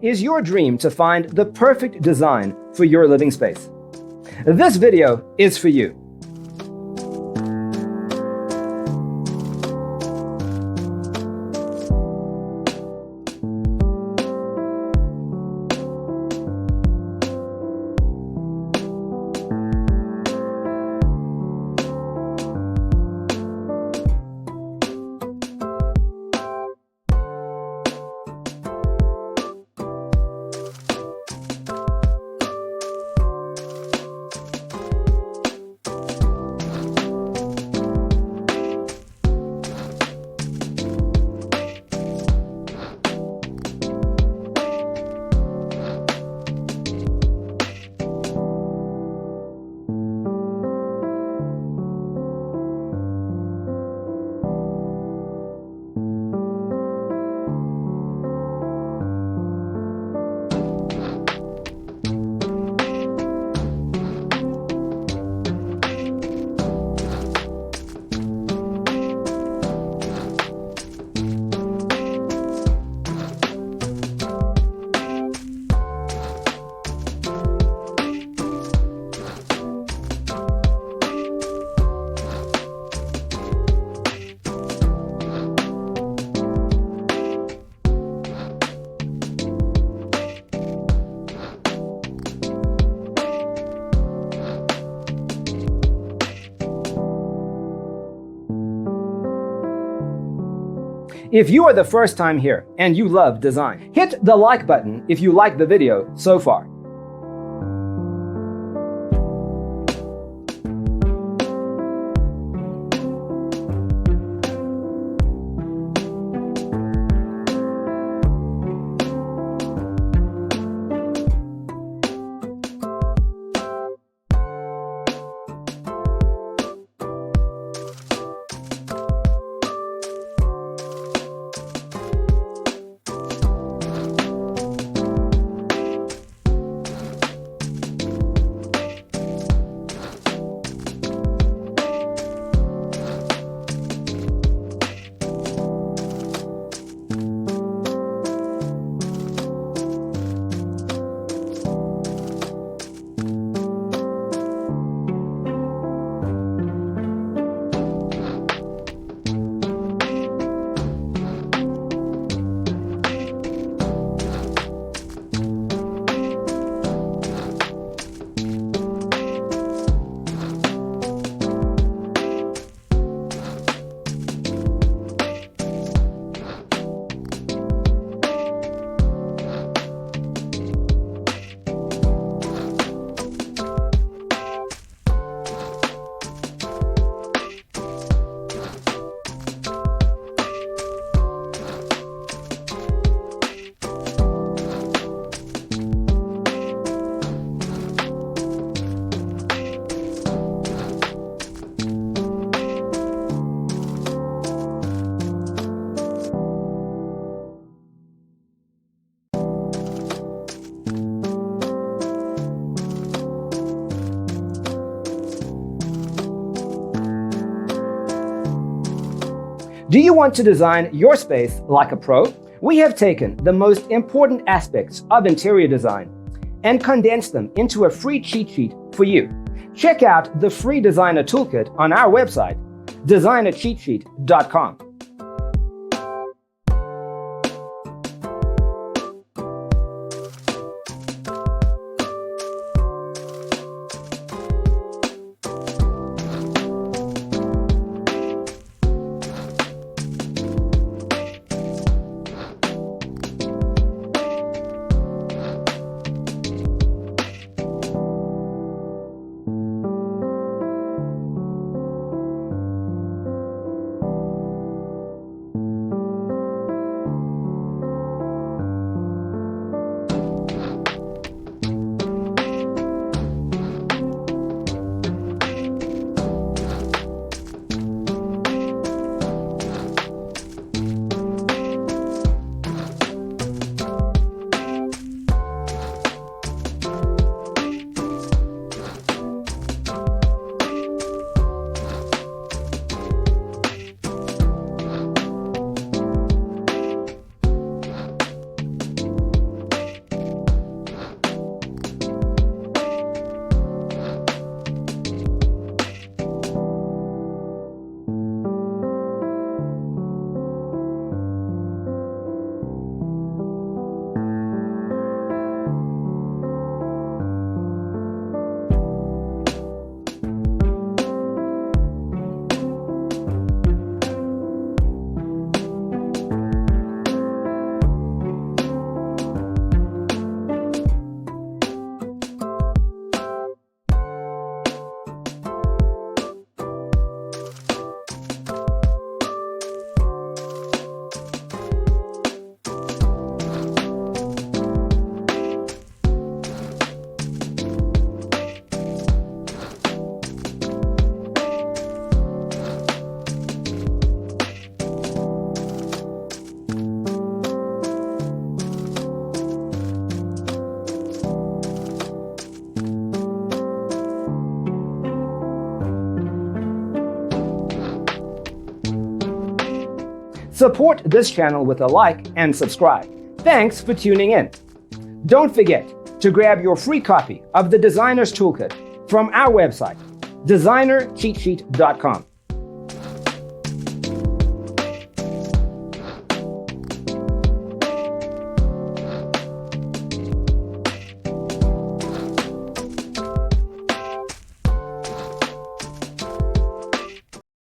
Is your dream to find the perfect design for your living space? This video is for you. If you are the first time here and you love design, hit the like button if you like the video so far. Do you want to design your space like a pro? We have taken the most important aspects of interior design and condensed them into a free cheat sheet for you. Check out the free designer toolkit on our website, designercheatsheet.com. Support this channel with a like and subscribe. Thanks for tuning in. Don't forget to grab your free copy of the Designer's Toolkit from our website, designercheatsheet.com.